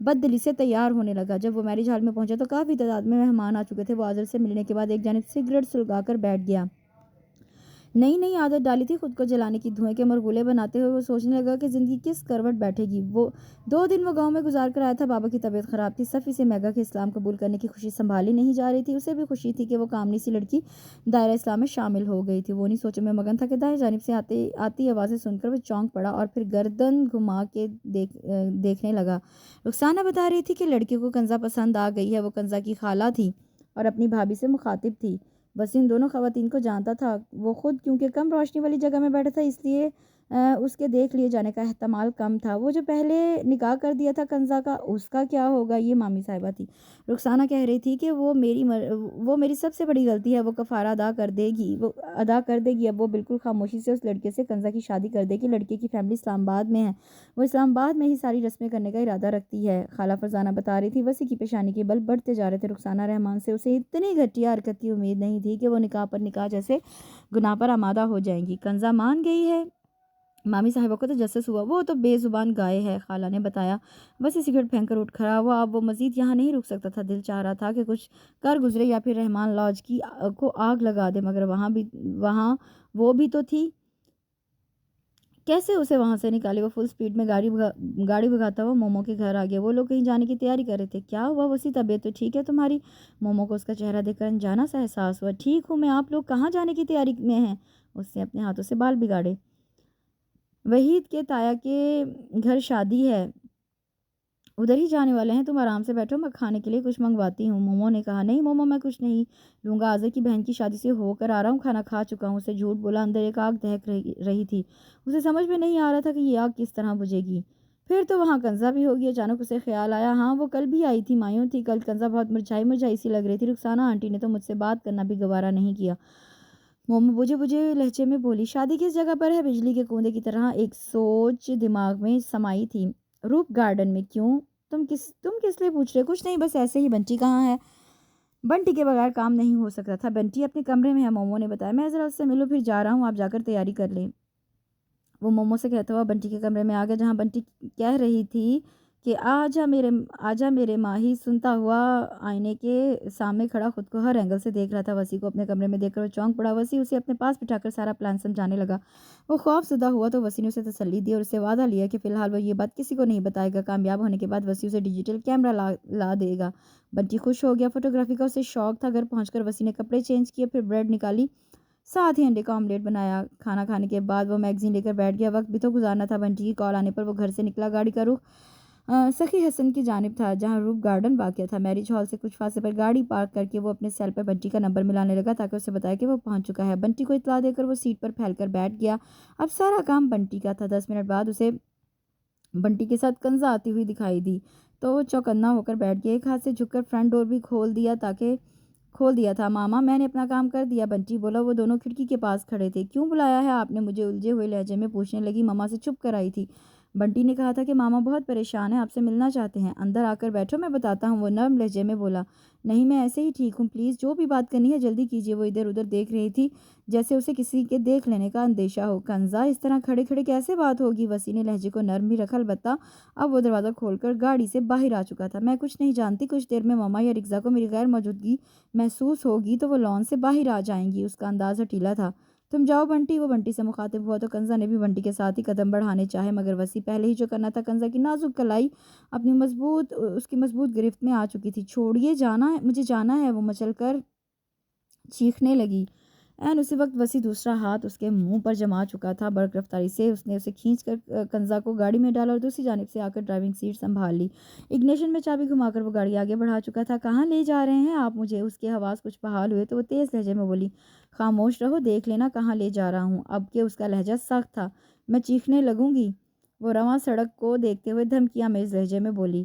بد دلی سے تیار ہونے لگا۔ جب وہ میرج ہال میں پہنچا تو کافی تعداد میں مہمان آ چکے تھے۔ وہ آذر سے ملنے کے بعد ایک جانب سگریٹ سلگا کر بیٹھ گیا۔ نئی عادت ڈالی تھی خود کو جلانے کی، دھوئیں کے مرغولے بناتے ہوئے وہ سوچنے لگا کہ زندگی کس کروٹ بیٹھے گی۔ وہ 2 دن وہ گاؤں میں گزار کر آیا تھا۔ بابا کی طبیعت خراب تھی، صفی سے میگا کے اسلام قبول کرنے کی خوشی سنبھالی نہیں جا رہی تھی۔ اسے بھی خوشی تھی کہ وہ کامنی سی لڑکی دائرہ اسلام میں شامل ہو گئی تھی۔ وہ انہی سوچوں میں مگن تھا کہ دائیں جانب سے آتی آوازیں سن کر وہ چونک پڑا اور پھر گردن گھما کے دیکھنے لگا۔ رخسانہ بتا رہی تھی کہ لڑکی کو کنزا پسند آ گئی ہے۔ وہ کنزا کی خالہ تھی اور اپنی بھابھی سے مخاطب تھی۔ وسیم دونوں خواتین کو جانتا تھا۔ وہ خود کیونکہ کم روشنی والی جگہ میں بیٹھا تھا، اس لیے اس کے دیکھ لیے جانے کا احتمال کم تھا۔ وہ جو پہلے نکاح کر دیا تھا کنزا کا، اس کا کیا ہوگا؟ یہ مامی صاحبہ تھی۔ رخسانہ کہہ رہی تھی کہ وہ میری سب سے بڑی غلطی ہے، وہ کفارہ ادا کر دے گی۔ اب وہ بالکل خاموشی سے اس لڑکے سے کنزا کی شادی کر دے گی۔ لڑکے کی فیملی اسلام آباد میں ہے، وہ اسلام آباد میں ہی ساری رسمیں کرنے کا ارادہ رکھتی ہے۔ خالہ فرزانہ بتا رہی تھی وسی کی پیشانی کے بل بڑھتے جا رہے تھے۔ رخسانہ رحمان سے اسے اتنی گھٹیا حرکت کی امید نہیں تھی کہ وہ نکاح پر نکاح جیسے گناہ پر آمادہ ہو جائیں گی۔ کنزا مان گئی ہے، مامی صاحبہ کو تجسس ہوا۔ وہ تو بے زبان گائے ہے، خالہ نے بتایا۔ وسی سگریٹ پھینک کر اٹھ کھڑا ہوا۔ اب وہ مزید یہاں نہیں رک سکتا تھا۔ دل چاہ رہا تھا کہ کچھ کر گزرے یا پھر رحمان لاج کو آگ لگا دے، مگر وہاں وہ بھی تو تھی۔ کیسے اسے وہاں سے نکالے؟ وہ فل سپیڈ میں گاڑی بھگاتا ہوا مومو کے گھر آ گیا۔ وہ لوگ کہیں جانے کی تیاری کر رہے تھے۔ کیا ہوا وسی، طبیعت تو ٹھیک ہے تمہاری؟ مومو کو اس کا چہرہ دیکھ کر انجانا سا احساس ہوا۔ ٹھیک ہوں میں، آپ لوگ کہاں جانے کی تیاری میں ہیں؟ اس نے اپنے ہاتھوں سے بال بگاڑے۔ وحید کے تایا کے گھر شادی ہے، ادھر ہی جانے والے ہیں، تم آرام سے بیٹھو، میں کھانے کے لیے کچھ منگواتی ہوں۔ مومو نے کہا نہیں مومو، میں کچھ نہیں لوں گا، آذر کی بہن کی شادی سے ہو کر آ رہا ہوں، کھانا کھا چکا ہوں۔ اسے جھوٹ بولا، اندر ایک آگ دہک رہی تھی۔ اسے سمجھ میں نہیں آ رہا تھا کہ یہ آگ کس طرح بجھے گی۔ پھر تو وہاں کنزا بھی ہوگی۔ اچانک اسے خیال آیا، ہاں وہ کل بھی آئی تھی، مایوں تھی کل۔ کنزا بہت مرجھائی سی لگ رہی تھی۔ رخسانہ آنٹی نے تو مجھ سے بات کرنا بھی گوارا نہیں کیا۔ مومو بجھے لہجے میں بولی، شادی کس جگہ پر ہے؟ بجلی کے کوندے کی طرح ایک سوچ دماغ میں سمائی تھی۔ روپ گارڈن میں۔ کیوں؟ تم کس لیے پوچھ رہے؟ کچھ نہیں، بس ایسے ہی۔ بنٹی کہاں ہے؟ بنٹی کے بغیر کام نہیں ہو سکتا تھا، بنٹی اپنے کمرے میں ہے، مومو نے بتایا۔ میں ذرا اس سے ملوں، پھر جا رہا ہوں، آپ جا کر تیاری کر لیں۔ وہ مومو سے کہتا ہوا بنٹی کے کمرے میں آ گیا، جہاں بنٹی کہہ رہی تھی کہ آجا میرے ماہی، سنتا ہوا آئینے کے سامنے کھڑا خود کو ہر اینگل سے دیکھ رہا تھا۔ وسی کو اپنے کمرے میں دیکھ کر وہ چونک پڑا۔ وسی اسے اپنے پاس بٹھا کر سارا پلان سمجھانے لگا۔ وہ خوف زدہ ہوا تو وسی نے اسے تسلی دی اور اسے وعدہ لیا کہ فی الحال وہ یہ بات کسی کو نہیں بتائے گا۔ کامیاب ہونے کے بعد وسی اسے ڈیجیٹل کیمرہ لا دے گا۔ بنٹی خوش ہو گیا، فوٹوگرافی کا اسے شوق تھا۔ گھر پہنچ کر وسی نے کپڑے چینج کیے، پھر بریڈ نکالی، ساتھ ہی انڈے کا آملیٹ بنایا۔ کھانا کھانے کے بعد وہ میگزین لے کر بیٹھ گیا، وقت بھی تو گزارنا تھا۔ بنٹی کی کال آنے پر وہ گھر سے نکلا۔ گاڑی کا رخ سخی حسن کی جانب تھا، جہاں روپ گارڈن واقع تھا۔ میرج ہال سے کچھ فاصلے پر گاڑی پارک کر کے وہ اپنے سیل پر بنٹی کا نمبر ملانے لگا تاکہ اسے بتائے کہ وہ پہنچ چکا ہے۔ بنٹی کو اطلاع دے کر وہ سیٹ پر پھیل کر بیٹھ گیا۔ اب سارا کام بنٹی کا تھا۔ 10 منٹ بعد اسے بنٹی کے ساتھ کنزا آتی ہوئی دکھائی دی تو وہ چوکنا ہو کر بیٹھ گیا۔ ایک ہاتھ سے جھک کر فرنٹ ڈور بھی کھول دیا تھا۔ ماما میں نے اپنا کام کر دیا، بنٹی بولا۔ وہ دونوں کھڑکی کے پاس کھڑے تھے۔ کیوں بلایا ہے آپ نے مجھے؟ الجھے ہوئے لہجے میں پوچھنے لگی۔ ماما سے چھپ کر آئی تھی، بنٹی نے کہا تھا کہ ماما بہت پریشان ہیں، آپ سے ملنا چاہتے ہیں، اندر آ کر بیٹھو میں بتاتا ہوں، وہ نرم لہجے میں بولا۔ نہیں میں ایسے ہی ٹھیک ہوں، پلیز جو بھی بات کرنی ہے جلدی کیجیے۔ وہ ادھر ادھر دیکھ رہی تھی جیسے اسے کسی کے دیکھ لینے کا اندیشہ ہو۔ کنزا اس طرح کھڑے کھڑے کیسے بات ہوگی؟ وسی نے لہجے کو نرم بھی رکھا، البتہ اب وہ دروازہ کھول کر گاڑی سے باہر آ چکا تھا۔ میں کچھ نہیں جانتی، کچھ دیر میں ماما یا رگزا کو میری غیر موجودگی محسوس ہوگی تو وہ لان سے باہر آ جائیں گی۔ اس کا انداز ہٹیلا تھا۔ تم جاؤ بنٹی۔ وہ بنٹی سے مخاطب ہوا تو کنزا نے بھی بنٹی کے ساتھ ہی قدم بڑھانے چاہے، مگر وسی پہلے ہی جو کرنا تھا۔ کنزا کی نازک کلائی اس کی مضبوط گرفت میں آ چکی تھی۔ چھوڑیے، مجھے جانا ہے، وہ مچل کر چیخنے لگی۔ عین اسی وقت وسی دوسرا ہاتھ اس کے منہ پر جما چکا تھا۔ برق رفتاری سے اس نے اسے کھینچ کر کنزا کو گاڑی میں ڈالا اور دوسری جانب سے آ کر ڈرائیونگ سیٹ سنبھال لی۔ اگنیشن میں چابی گھما کر وہ گاڑی آگے بڑھا چکا تھا۔ کہاں لے جا رہے ہیں آپ مجھے؟ اس کے حواس کچھ بحال ہوئے تو وہ تیز لہجے میں بولی۔ خاموش رہو، دیکھ لینا کہاں لے جا رہا ہوں۔ اب کہ اس کا لہجہ سخت تھا، میں چیخنے لگوں گی، وہ رواں سڑک کو دیکھتے ہوئے دھمکیاں آمیز لہجے میں بولی۔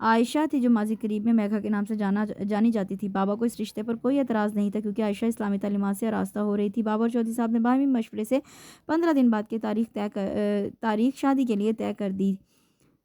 عائشہ تھی جو ماضی قریب میں میگھا کے نام سے جانی جاتی تھی۔ بابا کو اس رشتے پر کوئی اعتراض نہیں تھا کیونکہ عائشہ اسلامی تعلیمات سے آراستہ ہو رہی تھی۔ بابا اور چودھری صاحب نے باہمی مشورے سے 15 دن بعد کی تاریخ شادی کے لیے طے کر دی۔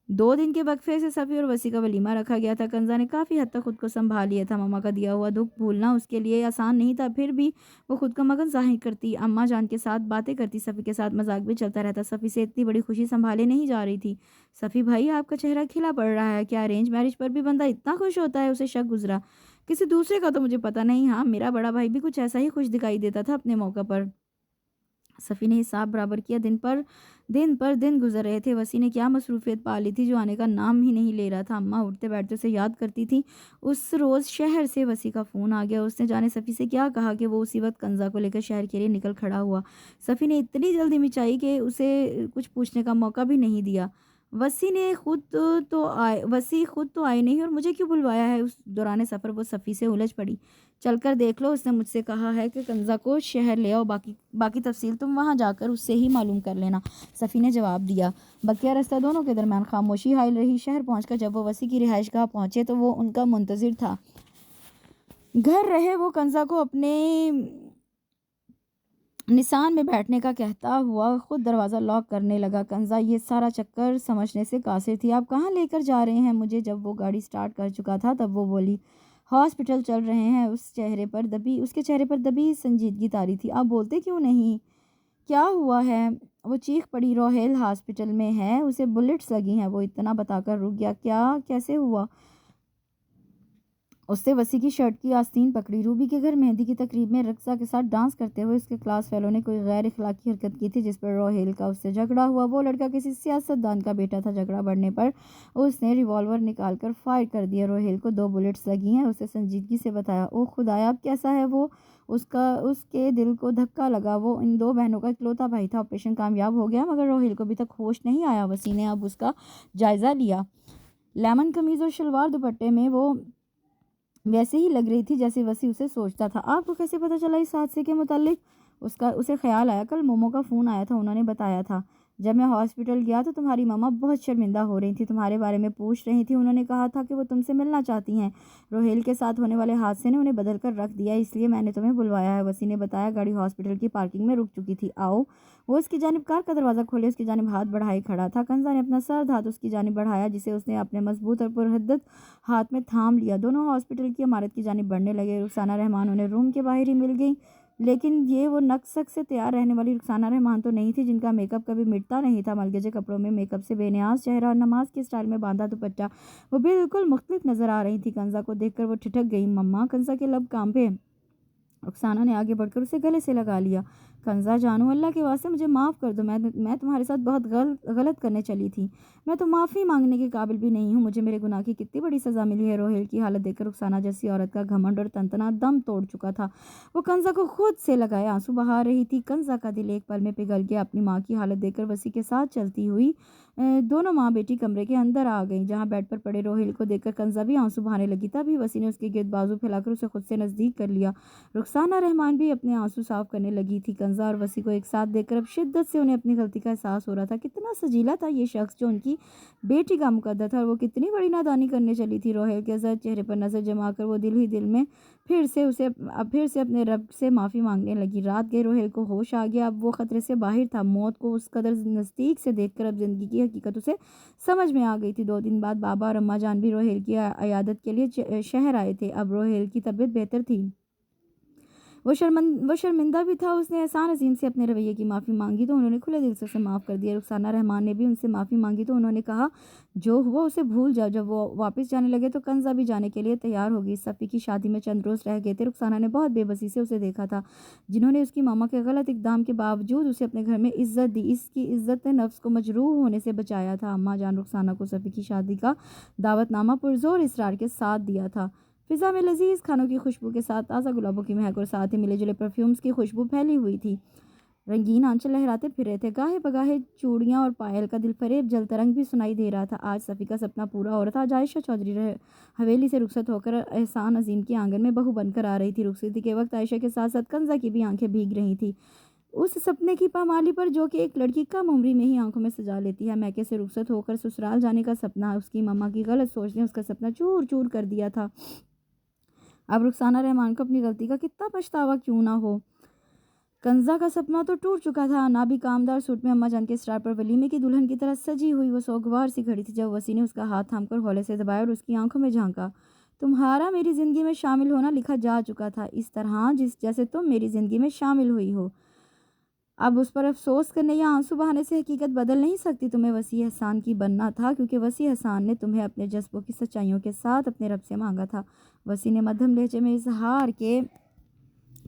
2 دن کے وقفے سے صفی اور وسیع کا ولیمہ رکھا گیا تھا۔ کنزا نے کافی حد تک خود کو سنبھال لیا تھا۔ ماما کا دیا ہوا دکھ بھولنا اس کے لیے آسان نہیں تھا، پھر بھی وہ خود کا مگن ظاہر کرتی، اماں جان کے ساتھ باتیں کرتی، صفی کے ساتھ مذاق بھی چلتا رہتا۔ صفی سے اتنی بڑی خوشی سنبھالے نہیں جا رہی تھی۔ صفی بھائی، آپ کا چہرہ کھلا پڑ رہا ہے، کیا ارینج میرج پر بھی بندہ اتنا خوش ہوتا ہے؟ اسے شک گزرا۔ کسی دوسرے کا تو مجھے پتہ نہیں، ہاں میرا بڑا بھائی بھی کچھ ایسا ہی خوش دکھائی دیتا تھا اپنے موقع پر۔ صفی نے حساب برابر کیا۔ دن پر دن گزر رہے تھے۔ وسیع نے کیا مصروفیت پا لی تھی جو آنے کا نام ہی نہیں لے رہا تھا۔ اماں اٹھتے بیٹھتے اسے یاد کرتی تھی۔ اس روز شہر سے وسیع کا فون آ گیا۔ اس نے جانے صفی سے کیا کہا کہ وہ اسی وقت کنزا کو لے کر شہر کے لیے نکل کھڑا ہوا۔ صفی نے اتنی جلدی مچائی کہ اسے کچھ پوچھنے کا موقع بھی نہیں دیا۔ وسیع خود تو آئے نہیں اور مجھے کیوں بلوایا ہے؟ اس دوران سفر وہ صفی سے الجھ پڑی۔ چل کر دیکھ لو، اس نے مجھ سے کہا ہے کہ کنزا کو شہر لے آؤ، باقی تفصیل تم وہاں جا کر اس سے ہی معلوم کر لینا، صفی نے جواب دیا۔ بقیہ رستہ دونوں کے درمیان خاموشی حائل رہی۔ شہر پہنچ کر جب وہ وسیع کی رہائش گاہ پہنچے تو وہ ان کا منتظر تھا۔ گھر رہے وہ کنزا کو اپنے نشان میں بیٹھنے کا کہتا ہوا خود دروازہ لاک کرنے لگا۔ کنزا یہ سارا چکر سمجھنے سے قاصر تھی۔ آپ کہاں لے کر جا رہے ہیں مجھے؟ جب وہ گاڑی سٹارٹ کر چکا تھا تب وہ بولی۔ ہاسپٹل چل رہے ہیں۔ اس کے چہرے پر دبی سنجیدگی طاری تھی۔ آپ بولتے کیوں نہیں؟ کیا ہوا ہے؟ وہ چیخ پڑی۔ روہیل ہاسپٹل میں ہے، اسے بلٹس لگی ہیں۔ وہ اتنا بتا کر رک گیا۔ کیا؟ کیسے ہوا؟ اس نے وسیع کی شرٹ کی آستین پکڑی۔ روبی کے گھر مہندی کی تقریب میں رقصہ کے ساتھ ڈانس کرتے ہوئے اس کے کلاس فیلو نے کوئی غیر اخلاقی حرکت کی تھی جس پر روہیل کا اس سے جھگڑا ہوا۔ وہ لڑکا کسی سیاست دان کا بیٹا تھا۔ جھگڑا بڑھنے پر اس نے ریوالور نکال کر فائر کر دیا۔ روہیل کو 2 بلٹس لگی ہیں، اس نے سنجیدگی سے بتایا۔ اوہ خدایا، اب کیسا ہے وہ؟ اس کے دل کو دھکا لگا۔ وہ ان 2 بہنوں کا اکلوتا بھائی تھا۔ آپریشن کامیاب ہو گیا مگر روہیل کو ابھی تک ہوش نہیں آیا۔ وسیع نے اب اس کا جائزہ لیا۔ لیمن قمیض اور شلوار دوپٹے میں وہ ویسے ہی لگ رہی تھی جیسے وسیع اسے سوچتا تھا۔ آپ کو کیسے پتہ چلا اس حادثے کے متعلق؟ اسے خیال آیا کل مومو کا فون آیا تھا، انہوں نے بتایا تھا۔ جب میں ہاسپٹل گیا تو تمہاری ماما بہت شرمندہ ہو رہی تھی، تمہارے بارے میں پوچھ رہی تھی۔ انہوں نے کہا تھا کہ وہ تم سے ملنا چاہتی ہیں۔ روہیل کے ساتھ ہونے والے حادثے نے انہیں بدل کر رکھ دیا، اس لیے میں نے تمہیں بلوایا ہے، وسیع نے بتایا۔ گاڑی ہاسپٹل کی پارکنگ میں رک چکی تھی۔ آؤ۔ وہ اس کی جانب کار کا دروازہ کھولے اس کی جانب ہاتھ بڑھائے کھڑا تھا۔ کنزا نے اپنا سرد ہاتھ اس کی جانب بڑھایا جسے اس نے اپنے مضبوط اور پرحدت ہاتھ میں تھام لیا۔ دونوں ہاسپٹل کی عمارت کی جانب بڑھنے لگے۔ رخسانہ رحمان انہیں روم کے باہر ہی مل گئی، لیکن یہ وہ نقص سے تیار رہنے والی رخسانہ رحمان تو نہیں تھی جن کا میک اپ کبھی مٹتا نہیں تھا۔ ملگجے کپڑوں میں، میک اپ سے بے نیاز چہرہ اور نماز کے سٹائل میں باندھا دوپٹہ، وہ بالکل مختلف نظر آ رہی تھی۔ کنزا کو دیکھ کر وہ ٹھٹک گئی۔ مما، کنزا کے لب کانپے۔ رخسانہ نے آگے بڑھ کر اسے گلے سے لگا لیا۔ کنزا جانو، اللہ کے واسطے مجھے معاف کر دو، میں تمہارے ساتھ بہت غلط کرنے چلی تھی، میں تو معافی مانگنے کے قابل بھی نہیں ہوں، مجھے میرے گناہ کی کتنی بڑی سزا ملی ہے۔ روہیل کی حالت دیکھ کر رخسانہ جیسی عورت کا گھمنڈ اور تنتنا دم توڑ چکا تھا۔ وہ کنزا کو خود سے لگائے آنسو بہا رہی تھی۔ کنزا کا دل ایک پل میں پگھل گیا۔ اپنی ماں کی حالت دیکھ کر وسیع کے ساتھ چلتی ہوئی دونوں ماں بیٹی کمرے کے اندر آ گئیں جہاں بیڈ پر پڑے روہیل کو دیکھ کر کنزا بھی آنسو بہانے لگی۔ تبھی وسیع نے اس کے گرد بازو پھیلا کر اسے خود سے نزدیک کر لیا۔ رخسانہ رحمان بھی اپنے آنسو صاف کرنے لگی تھی۔ کنزا اور وسیع کو ایک ساتھ دیکھ کر اب شدت سے انہیں اپنی غلطی کا احساس ہو رہا تھا۔ کتنا سجیلا تھا یہ شخص جو ان کی بیٹی کا مقدر تھا، اور وہ کتنی بڑی نادانی کرنے چلی تھی۔ روہیل کے زرد چہرے پر نظر جما کر وہ دل ہی دل میں پھر سے اپنے رب سے معافی مانگنے لگی۔ رات گئے، روہیل کو ہوش آ گیا۔ اب وہ خطرے سے باہر تھا۔ موت کو اس قدر نزدیک سے دیکھ کر اب زندگی کی حقیقت اسے سمجھ میں آ گئی تھی۔ 2 دن بعد بابا اور اماں جان بھی روہیل کی عیادت کے لیے شہر آئے تھے۔ اب روہیل کی طبیعت بہتر تھی۔ وہ شرمندہ بھی تھا۔ اس نے احسان عظیم سے اپنے رویے کی معافی مانگی تو انہوں نے کھلے دل سے اسے معاف کر دیا۔ رخسانہ رحمان نے بھی ان سے معافی مانگی تو انہوں نے کہا جو ہوا اسے بھول جاؤ۔ جب وہ واپس جانے لگے تو کنزا بھی جانے کے لیے تیار ہو گئی۔ صفی کی شادی میں چند روز رہ گئے تھے۔ رخسانہ نے بہت بے بسی سے اسے دیکھا تھا، جنہوں نے اس کی ماما کے غلط اقدام کے باوجود اسے اپنے گھر میں عزت دی۔ اس کی عزت نے نفس کو مجروح ہونے سے بچایا تھا۔ اماں جان رخسانہ کو صفی کی شادی کا دعوت نامہ پرزور اصرار کے ساتھ دیا تھا۔ فضا میں لذیذ کھانوں کی خوشبو کے ساتھ تازہ گلابوں کی مہک اور ساتھ ہی ملے جلے پرفیومز کی خوشبو پھیلی ہوئی تھی۔ رنگین آنچل لہراتے پھر رہے تھے۔ گاہے بگاہے چوڑیاں اور پائل کا دل فریب جل ترنگ بھی سنائی دے رہا تھا۔ آج صفی کا سپنا پورا ہو رہا تھا۔ آج عائشہ چودھری حویلی سے رخصت ہو کر احسان عظیم کے آنگن میں بہو بن کر آ رہی تھی۔ رخصتی کے وقت عائشہ کے ساتھ ساتھ کنزا کی بھی آنکھیں بھیگ رہی تھیں۔ اس سپنے کی پامالی پر جو کہ ایک لڑکی کم عمری میں ہی آنکھوں میں سجا لیتی ہے۔ میکے سے رخصت ہو کر سسرال جانے کا سپنا، اس کی ماما کی غلط سوچ نے اس کا سپنا چور چور کر دیا تھا۔ اب رخسانہ رحمان کو اپنی غلطی کا کتنا پچھتاوا کیوں نہ ہو۔ کنزا کا سپنا تو ٹوٹ چکا تھا۔ نابی کامدار سوٹ میں اماں جان کے اسٹار پر ولیمے کی دلہن کی طرح سجی ہوئی وہ سوگوار سی کھڑی تھی جب وسی نے اس کا ہاتھ تھام کر ہولے سے دبایا اور اس کی آنکھوں میں جھانکا۔ تمہارا میری زندگی میں شامل ہونا لکھا جا چکا تھا، اس طرح جیسے تم میری زندگی میں شامل ہوئی ہو۔ اب اس پر افسوس کرنے یا آنسو بہانے سے حقیقت بدل نہیں سکتی۔ تمہیں وسیع احسان کی بننا تھا کیونکہ وسیع احسان نے تمہیں اپنے جذبوں کی سچائیوں کے ساتھ اپنے رب سے مانگا تھا۔ وسیع نے مدھم لہجے میں اظہار کے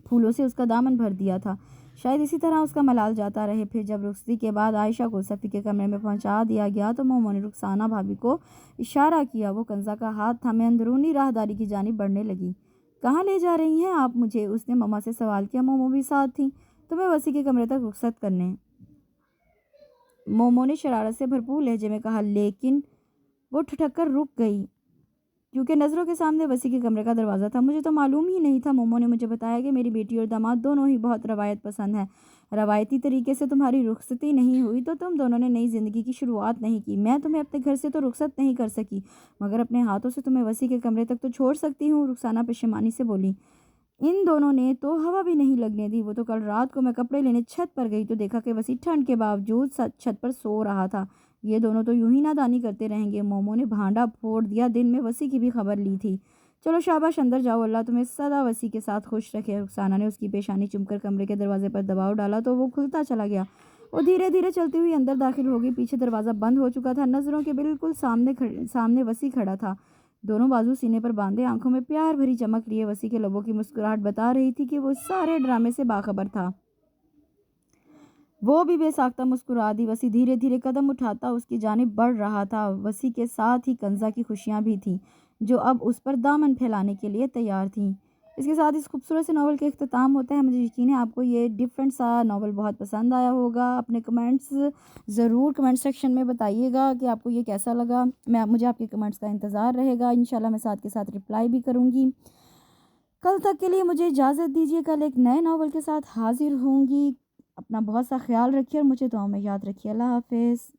پھولوں سے اس کا دامن بھر دیا تھا، شاید اسی طرح اس کا ملال جاتا رہے۔ پھر جب رخصتی کے بعد عائشہ کو صفی کے کمرے میں پہنچا دیا گیا تو مومو نے رخسانہ بھابی کو اشارہ کیا۔ وہ کنزا کا ہاتھ تھامے اندرونی راہداری کی جانب بڑھنے لگی۔ کہاں لے جا رہی ہیں آپ مجھے؟ اس نے مما سے سوال کیا۔ مومو بھی ساتھ تھی۔ تمہیں وسیع کے کمرے تک رخصت کرنے، مومو نے شرارت سے بھرپور لہجے میں کہا، لیکن وہ ٹھٹک کر رک گئی کیونکہ نظروں کے سامنے وسیع کے کمرے کا دروازہ تھا۔ مجھے تو معلوم ہی نہیں تھا۔ مومو نے مجھے بتایا کہ میری بیٹی اور داماد دونوں ہی بہت روایت پسند ہیں۔ روایتی طریقے سے تمہاری رخصتی نہیں ہوئی تو تم دونوں نے نئی زندگی کی شروعات نہیں کی۔ میں تمہیں اپنے گھر سے تو رخصت نہیں کر سکی مگر اپنے ہاتھوں سے تمہیں وسیع کے کمرے تک تو چھوڑ سکتی ہوں۔ رخسانہ پشیمانی سے بولی۔ ان دونوں نے تو ہوا بھی نہیں لگنے دی۔ وہ تو کل رات کو میں کپڑے لینے چھت پر گئی تو دیکھا کہ وسیع ٹھنڈ کے باوجود چھت پر سو رہا تھا۔ یہ دونوں تو یوں ہی نادانی کرتے رہیں گے۔ مومو نے بھانڈا پھوڑ دیا۔ دن میں وسیع کی بھی خبر لی تھی۔ چلو شاباش اندر جاؤ، اللہ تمہیں سدا وسیع کے ساتھ خوش رکھے۔ رخسانہ نے اس کی پیشانی چوم کر کمرے کے دروازے پر دباؤ ڈالا تو وہ کھلتا چلا گیا۔ وہ دھیرے دھیرے چلتی ہوئی اندر داخل ہو گئی۔ پیچھے دروازہ بند ہو چکا تھا۔ نظروں کے بالکل سامنے وسیع کھڑا تھا، دونوں بازو سینے پر باندھے، آنکھوں میں پیار بھری چمک لیے۔ وسیع کے لبوں کی مسکراہٹ بتا رہی تھی کہ وہ اس سارے ڈرامے سے باخبر تھا۔ وہ بھی بے ساختہ مسکرا دی۔ وسیع دھیرے دھیرے قدم اٹھاتا اس کی جانب بڑھ رہا تھا۔ وسیع کے ساتھ ہی کنزا کی خوشیاں بھی تھیں جو اب اس پر دامن پھیلانے کے لیے تیار تھیں۔ اس کے ساتھ اس خوبصورت سے ناول کا اختتام ہوتا ہے۔ مجھے یقین ہے آپ کو یہ ڈفرینٹ سا ناول بہت پسند آیا ہوگا۔ اپنے کمنٹس ضرور کمنٹ سیکشن میں بتائیے گا کہ آپ کو یہ کیسا لگا۔ مجھے آپ کے کمنٹس کا انتظار رہے گا۔ انشاءاللہ میں ساتھ کے ساتھ رپلائی بھی کروں گی۔ کل تک کے لیے مجھے اجازت دیجیے، کل ایک نئے ناول کے ساتھ حاضر ہوں گی۔ اپنا بہت سا خیال رکھیے اور مجھے دعاؤں میں یاد رکھیے۔ اللہ حافظ۔